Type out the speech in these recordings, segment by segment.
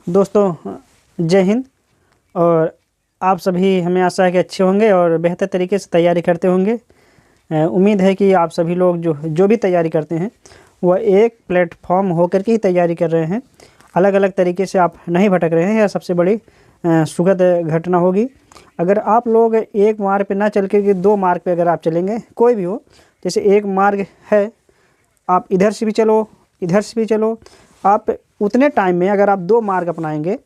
दोस्तों जय हिंद। और आप सभी, हमें आशा है कि अच्छे होंगे और बेहतर तरीके से तैयारी करते होंगे। उम्मीद है कि आप सभी लोग जो भी तैयारी करते हैं वह एक प्लेटफॉर्म होकर के ही तैयारी कर रहे हैं। अलग अलग तरीके से आप नहीं भटक रहे हैं। यह सबसे बड़ी सुखद घटना होगी। अगर आप लोग एक मार्ग पे ना चल के 2 मार्ग पे अगर आप चलेंगे, कोई भी हो, जैसे एक मार्ग है, आप इधर से भी चलो इधर से भी चलो, आप उतने टाइम में अगर आप 2 मार्ग अपनाएंगे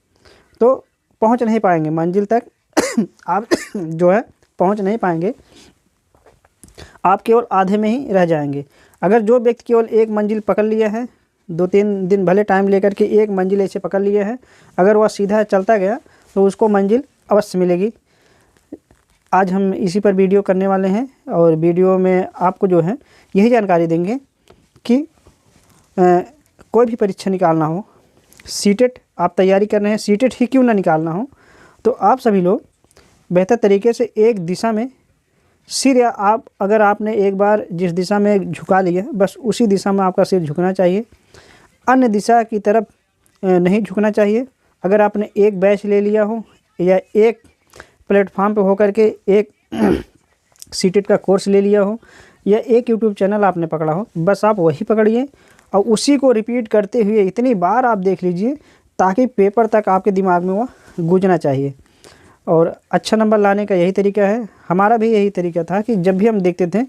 तो पहुंच नहीं पाएंगे मंजिल तक। आप जो है पहुंच नहीं पाएंगे, आप केवल आधे में ही रह जाएंगे। अगर जो व्यक्ति केवल एक मंजिल पकड़ लिया है, 2-3 दिन भले टाइम लेकर के एक मंजिल ऐसे पकड़ लिए है, अगर वह सीधा चलता गया तो उसको मंजिल अवश्य मिलेगी। आज हम इसी पर वीडियो करने वाले हैं और वीडियो में आपको जो है यही जानकारी देंगे कि कोई भी परीक्षा निकालना हो, सीटेट आप तैयारी कर रहे हैं, सीटेट ही क्यों ना निकालना हो, तो आप सभी लोग बेहतर तरीके से एक दिशा में सिर, आप अगर आपने एक बार जिस दिशा में झुका लिया बस उसी दिशा में आपका सिर झुकना चाहिए, अन्य दिशा की तरफ नहीं झुकना चाहिए। अगर आपने एक बैच ले लिया हो या एक प्लेटफॉर्म पे होकर के एक सीटेट का कोर्स ले लिया हो या एक यूट्यूब चैनल आपने पकड़ा हो, बस आप वही पकड़िए और उसी को रिपीट करते हुए इतनी बार आप देख लीजिए ताकि पेपर तक आपके दिमाग में वह गूंजना चाहिए। और अच्छा नंबर लाने का यही तरीका है। हमारा भी यही तरीका था कि जब भी हम देखते थे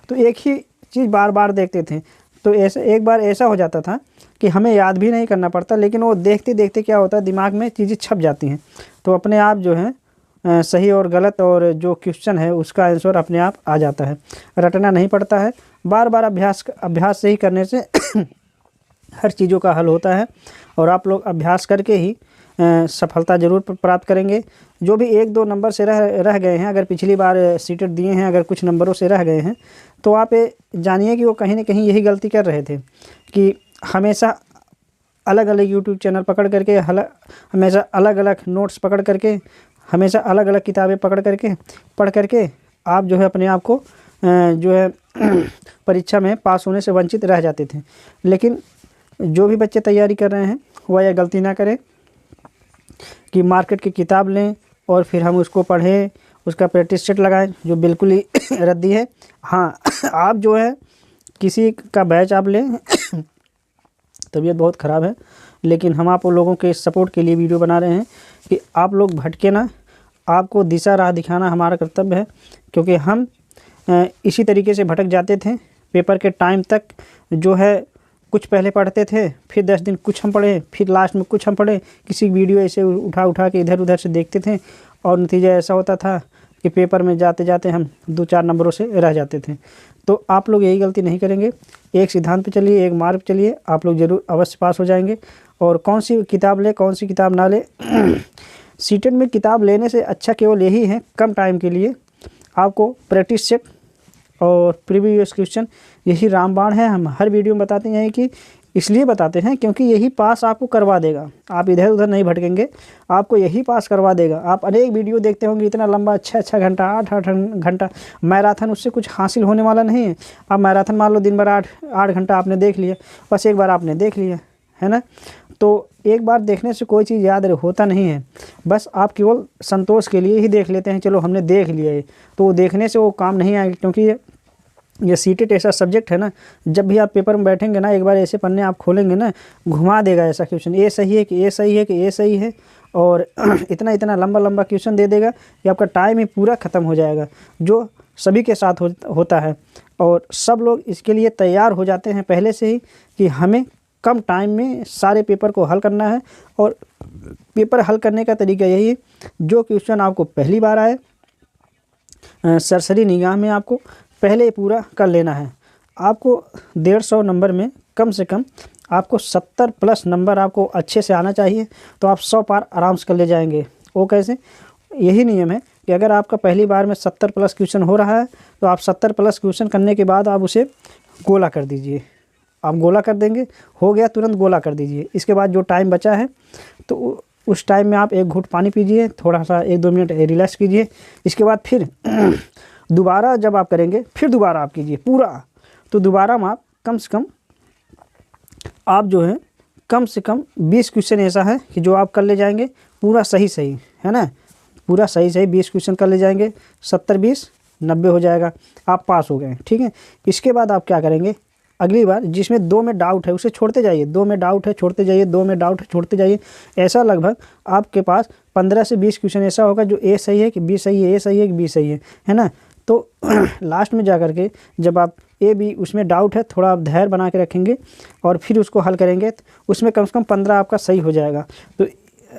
तो एक ही चीज़ बार बार देखते थे, तो ऐसा एक बार ऐसा हो जाता था कि हमें याद भी नहीं करना पड़ता, लेकिन वो देखते देखते क्या होता है, दिमाग में चीज़ें छप जाती हैं, तो अपने आप जो है सही और गलत और जो क्वेश्चन है उसका आंसर अपने आप आ जाता है। रटना नहीं पड़ता है, बार बार अभ्यास से ही करने से हर चीज़ों का हल होता है। और आप लोग अभ्यास करके ही सफलता ज़रूर प्राप्त करेंगे। जो भी 1-2 नंबर से रह गए हैं, अगर पिछली बार सीटेट दिए हैं, अगर कुछ नंबरों से रह गए हैं, तो आप जानिए कि वो कहीं ना कहीं यही गलती कर रहे थे कि हमेशा अलग अलग यूट्यूब चैनल पकड़ करके, हमेशा अलग अलग नोट्स पकड़ करके, हमेशा अलग अलग किताबें पढ़ करके आप जो है अपने आप को जो है परीक्षा में पास होने से वंचित रह जाते थे। लेकिन जो भी बच्चे तैयारी कर रहे हैं वह यह गलती ना करें कि मार्केट की किताब लें और फिर हम उसको पढ़ें, उसका प्रैक्टिस सेट लगाएं, जो बिल्कुल ही रद्दी है। हाँ, आप जो है किसी का बैच आप लें तबीयत बहुत ख़राब है, लेकिन हम आप लोगों के सपोर्ट के लिए वीडियो बना रहे हैं कि आप लोग भटके ना, आपको दिशा राह दिखाना हमारा कर्तव्य है। क्योंकि हम इसी तरीके से भटक जाते थे। पेपर के टाइम तक जो है कुछ पहले पढ़ते थे, फिर 10 दिन कुछ हम पढ़े, फिर लास्ट में कुछ हम पढ़े, किसी वीडियो ऐसे उठा के इधर उधर से देखते थे और नतीजा ऐसा होता था कि पेपर में जाते जाते हम 2-4 नंबरों से रह जाते थे। तो आप लोग यही गलती नहीं करेंगे। एक सिद्धांत पे चलिए, एक मार्ग पे चलिए, आप लोग ज़रूर अवश्य पास हो जाएंगे। और कौन सी किताब ले, कौन सी किताब ना ले, सीटेट में किताब लेने से अच्छा केवल यही है, कम टाइम के लिए आपको प्रैक्टिस सेट और प्रीवियस क्वेश्चन, यही रामबाण है। हम हर वीडियो में बताते हैं कि इसलिए बताते हैं क्योंकि यही पास आपको करवा देगा। आप इधर उधर नहीं भटकेंगे, आपको यही पास करवा देगा। आप अनेक वीडियो देखते होंगे, इतना लंबा 6-6 घंटा, 8-8 घंटा मैराथन, उससे कुछ हासिल होने वाला नहीं है। आप मैराथन मान लो दिन भर 8 घंटा आपने देख लिया, बस एक बार आपने देख लिया है ना, तो एक बार देखने से कोई चीज़ याद होता नहीं है। बस आप केवल संतोष के लिए ही देख लेते हैं, चलो हमने देख लिया है, तो वो देखने से वो काम नहीं आएगा। क्योंकि ये सीटेट ऐसा सब्जेक्ट है ना, जब भी आप पेपर में बैठेंगे ना, एक बार ऐसे पन्ने आप खोलेंगे ना, घुमा देगा ऐसा क्वेश्चन, ये सही है कि ये सही है कि ये सही है, और इतना इतना लंबा लंबा क्वेश्चन दे देगा कि आपका टाइम ही पूरा ख़त्म हो जाएगा, जो सभी के साथ होता है। और सब लोग इसके लिए तैयार हो जाते हैं पहले से ही कि हमें कम टाइम में सारे पेपर को हल करना है। और पेपर हल करने का तरीका यही है, जो क्वेश्चन आपको पहली बार आए, सरसरी निगाह में आपको पहले पूरा कर लेना है। आपको 150 नंबर में कम से कम आपको 70+ नंबर आपको अच्छे से आना चाहिए, तो आप 100 पार आराम से कर ले जाएंगे। वो कैसे? यही नियम है कि अगर आपका पहली बार में 70+ क्वेश्चन हो रहा है, तो आप 70+ क्वेश्चन करने के बाद आप उसे गोला कर दीजिए। आप गोला कर देंगे, हो गया, तुरंत गोला कर दीजिए। इसके बाद जो टाइम बचा है तो उस टाइम में आप 1 घूंट पानी पीजिए, थोड़ा सा 1-2 मिनट रिलैक्स कीजिए। इसके बाद फिर दोबारा जब आप करेंगे, फिर दोबारा आप कीजिए पूरा, तो दोबारा में आप कम से कम आप जो है कम से कम 20 क्वेश्चन ऐसा है कि जो आप कर ले जाएंगे पूरा सही सही, है ना, पूरा सही सही 20 क्वेश्चन कर ले जाएंगे, 70-20-90 हो जाएगा, आप पास हो गए। ठीक है, इसके बाद आप क्या करेंगे, अगली बार जिसमें 2 में डाउट है उसे छोड़ते जाइए, 2 में डाउट है छोड़ते जाइए, 2 में डाउट है छोड़ते जाइए। ऐसा लगभग आपके पास 15 से 20 क्वेश्चन ऐसा होगा जो ए सही है कि बी सही है, ए सही है कि बी सही है ना। तो लास्ट में जा कर के जब आप ए बी उसमें डाउट है, थोड़ा आप धैर्य बना के रखेंगे और फिर उसको हल करेंगे, तो उसमें कम से कम 15 आपका सही हो जाएगा। तो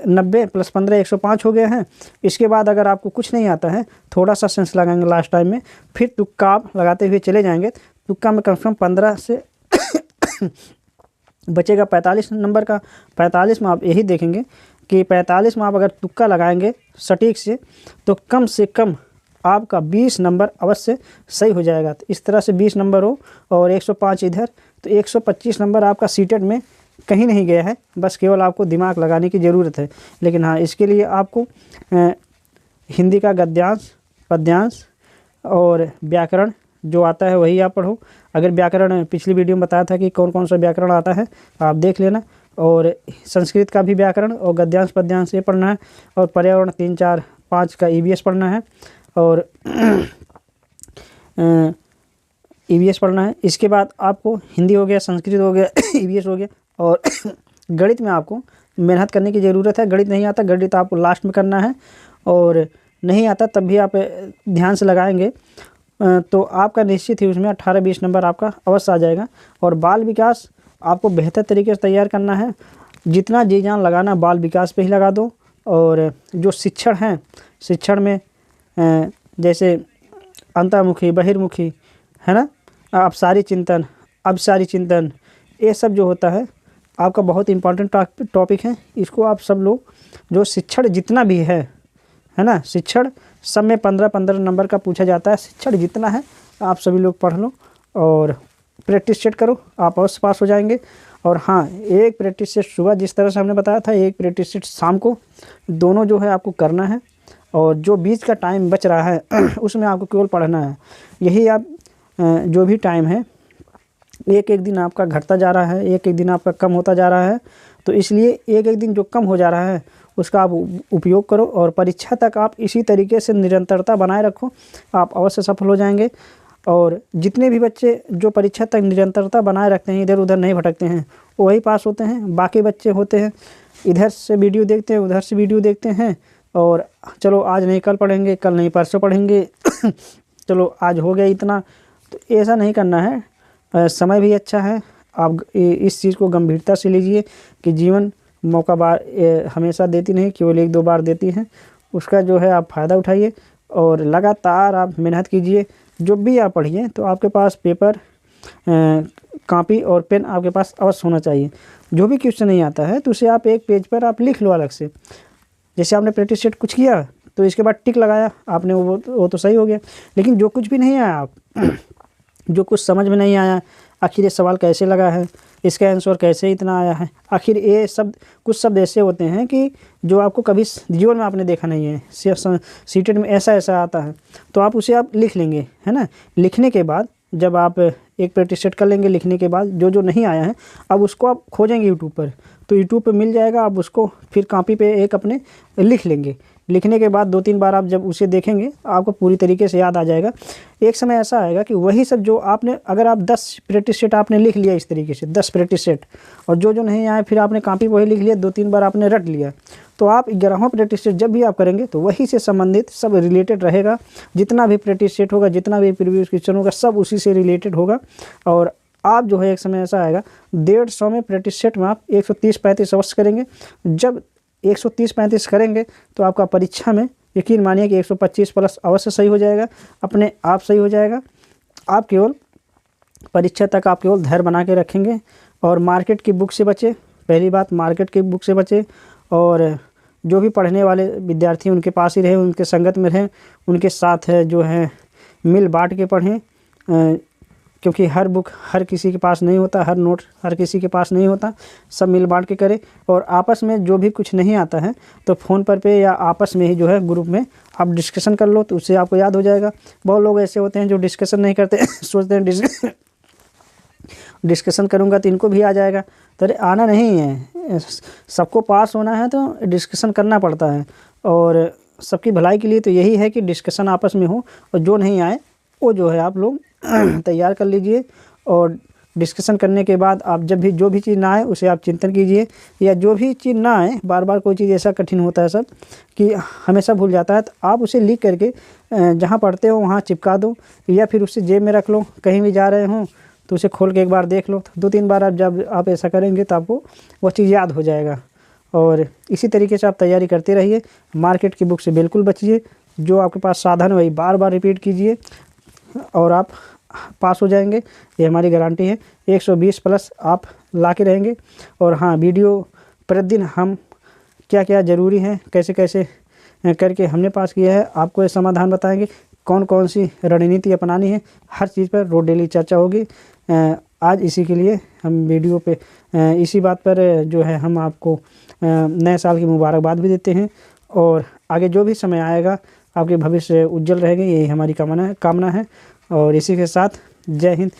90 + 15 105 हो गए हैं। इसके बाद अगर आपको कुछ नहीं आता है, थोड़ा सा सेंस लगाएंगे लास्ट टाइम में, फिर तुक्का आप लगाते हुए चले जाएंगे। तुक्का में कम से कम 15 से बचेगा 45 नंबर का। 45 में आप यही देखेंगे कि 45 में आप अगर तुक्का लगाएंगे सटीक से कम आपका 20 नंबर अवश्य सही हो जाएगा। तो इस तरह से 20 नंबर हो और 105 इधर, तो 125 नंबर आपका सीटेट में कहीं नहीं गया है, बस केवल आपको दिमाग लगाने की ज़रूरत है। लेकिन हाँ, इसके लिए आपको हिंदी का गद्यांश, पद्यांश और व्याकरण जो आता है वही आप पढ़ो। अगर व्याकरण पिछली वीडियो में बताया था कि कौन कौन सा व्याकरण आता है, आप देख लेना। और संस्कृत का भी व्याकरण और गद्यांश पद्यांश ये पढ़ना है, और पर्यावरण 3, 4, 5 का EVS पढ़ना है, और EVS पढ़ना है। इसके बाद आपको हिंदी हो गया, संस्कृत हो गया, EVS हो गया, और गणित में आपको मेहनत करने की ज़रूरत है। गणित नहीं आता, गणित आपको लास्ट में करना है, और नहीं आता तब भी आप ध्यान से लगाएंगे तो आपका निश्चित ही उसमें 18-20 नंबर आपका अवश्य आ जाएगा। और बाल विकास आपको बेहतर तरीके से तैयार करना है, जितना जी जान लगाना बाल विकास पे ही लगा दो। और जो शिक्षण हैं, शिक्षण में जैसे अंतर्मुखी, बहिर्मुखी, है ना, अपसारी चिंतन, अभिसारी चिंतन, ये सब जो होता है आपका बहुत इंपॉर्टेंट टॉपिक है। इसको आप सब लोग, जो शिक्षण जितना भी है ना, शिक्षण सब में 15-15 नंबर का पूछा जाता है। शिक्षण जितना है आप सभी लोग पढ़ लो और प्रैक्टिस सेट करो, आप अवश्य पास हो जाएंगे। और हाँ, एक प्रैक्टिस सेट सुबह जिस तरह से हमने बताया था, एक प्रैक्टिस सेट शाम को, दोनों जो है आपको करना है। और जो बीच का टाइम बच रहा है उसमें आपको केवल पढ़ना है। यही आप जो भी टाइम है, एक एक दिन आपका घटता जा रहा है, एक एक दिन आपका कम होता जा रहा है। तो इसलिए एक एक दिन जो कम हो जा रहा है उसका आप उपयोग करो, और परीक्षा तक आप इसी तरीके से निरंतरता बनाए रखो, आप अवश्य सफल हो जाएंगे। और जितने भी बच्चे जो परीक्षा तक निरंतरता बनाए रखते हैं, इधर उधर नहीं भटकते हैं, वही पास होते हैं। बाकी बच्चे होते हैं इधर से वीडियो देखते हैं, उधर से वीडियो देखते हैं, और चलो आज नहीं कल पढ़ेंगे, कल नहीं परसों पढ़ेंगे चलो आज हो गया इतना। तो ऐसा नहीं करना है। समय भी अच्छा है, आप इस चीज़ को गंभीरता से लीजिए कि जीवन मौका बार हमेशा देती नहीं, केवल 1-2 बार देती है। उसका जो है आप फ़ायदा उठाइए और लगातार आप मेहनत कीजिए। जो भी आप पढ़िए तो आपके पास पेपर, कॉपी और पेन आपके पास अवश्य होना चाहिए। जो भी क्वेश्चन नहीं आता है तो उसे आप एक पेज पर आप लिख लो अलग से। जैसे आपने प्रैक्टिस सेट कुछ किया तो इसके बाद टिक लगाया आपने, वो तो सही हो गया। लेकिन जो कुछ भी नहीं आया, आप जो कुछ समझ में नहीं आया, आखिर ये सवाल कैसे लगा है, इसका आंसर कैसे इतना आया है, आखिर ये सब कुछ शब्द ऐसे होते हैं कि जो आपको कभी जीवन में आपने देखा नहीं है, सीटेट में ऐसा ऐसा आता है, तो आप उसे आप लिख लेंगे, है ना। लिखने के बाद जब आप एक प्रैक्टिस सेट कर लेंगे, लिखने के बाद जो जो नहीं आया है अब उसको आप खोजेंगे यूट्यूब पर, तो यूट्यूब पर मिल जाएगा। आप उसको फिर कॉपी पे एक अपने लिख लेंगे। लिखने के बाद 2-3 बार आप जब उसे देखेंगे आपको पूरी तरीके से याद आ जाएगा। एक समय ऐसा आएगा कि वही सब जो आपने, अगर आप 10 प्रैक्टिस सेट आपने लिख लिया इस तरीके से, 10 प्रैक्टिस सेट, और जो जो नहीं आए फिर आपने कॉपी पर वही लिख लिया, 2-3 बार आपने रट लिया, तो आप 11वां प्रैक्टिस सेट जब भी आप करेंगे तो वही से संबंधित सब रिलेटेड रहेगा। जितना भी प्रैक्टिस सेट होगा, जितना भी प्रीवियस क्वेश्चन होगा, सब उसी से रिलेटेड होगा। और आप जो है एक समय ऐसा आएगा 150 में प्रैक्टिस सेट में आप 130-35 अवश्य करेंगे। जब 130-35 करेंगे तो आपका परीक्षा में यकीन मानिए कि 125 प्लस अवश्य सही हो जाएगा, अपने आप सही हो जाएगा। आप केवल परीक्षा तक आप केवल धैर्य बना के रखेंगे और मार्केट की बुक से बचे। पहली बात, मार्केट की बुक से बचे, और जो भी पढ़ने वाले विद्यार्थी उनके पास ही रहे, उनके संगत में रहें, उनके साथ जो है मिल बांट के पढ़ें, क्योंकि हर बुक हर किसी के पास नहीं होता, हर नोट हर किसी के पास नहीं होता, सब मिल बांट के करें। और आपस में जो भी कुछ नहीं आता है तो फ़ोन पर पे या आपस में ही जो है ग्रुप में आप डिस्कशन कर लो, तो उससे आपको याद हो जाएगा। बहुत लोग ऐसे होते हैं जो डिस्कशन नहीं करते सोचते हैं डिस्कशन करूँगा तो इनको भी आ जाएगा। तो अरे आना नहीं है, सबको पास होना है तो डिस्कशन करना पड़ता है, और सबकी भलाई के लिए तो यही है कि डिस्कशन आपस में हो, और जो नहीं आए वो जो है आप लोग तैयार कर लीजिए। और डिस्कशन करने के बाद आप जब भी जो भी चीज़ ना आए उसे आप चिंतन कीजिए, या जो भी चीज़ ना आए, बार बार कोई चीज़ ऐसा कठिन होता है सब कि हमेशा भूल जाता है, तो आप उसे लिख करके जहाँ पढ़ते हो वहाँ चिपका दो, या फिर उसे जेब में रख लो। कहीं भी जा रहे हो तो उसे खोल के एक बार देख लो, तो 2-3 बार आप जब आप ऐसा करेंगे तो आपको वो चीज़ याद हो जाएगा। और इसी तरीके से आप तैयारी करते रहिए। मार्केट की बुक से बिल्कुल बचिए, जो आपके पास साधन वही बार बार रिपीट कीजिए और आप पास हो जाएंगे, ये हमारी गारंटी है। 120 प्लस आप ला के रहेंगे। और हाँ, वीडियो प्रतिदिन हम क्या क्या ज़रूरी है, कैसे कैसे करके हमने पास किया है, आपको ये समाधान बताएंगे। कौन कौन सी रणनीति अपनानी है, हर चीज़ पर रोज़ डेली चर्चा होगी। आज इसी के लिए हम वीडियो पे इसी बात पर जो है हम आपको नए साल की मुबारकबाद भी देते हैं। और आगे जो भी समय आएगा आपके भविष्य उज्जवल रहेंगे, यही हमारी कामना है। और इसी के साथ जय हिंद।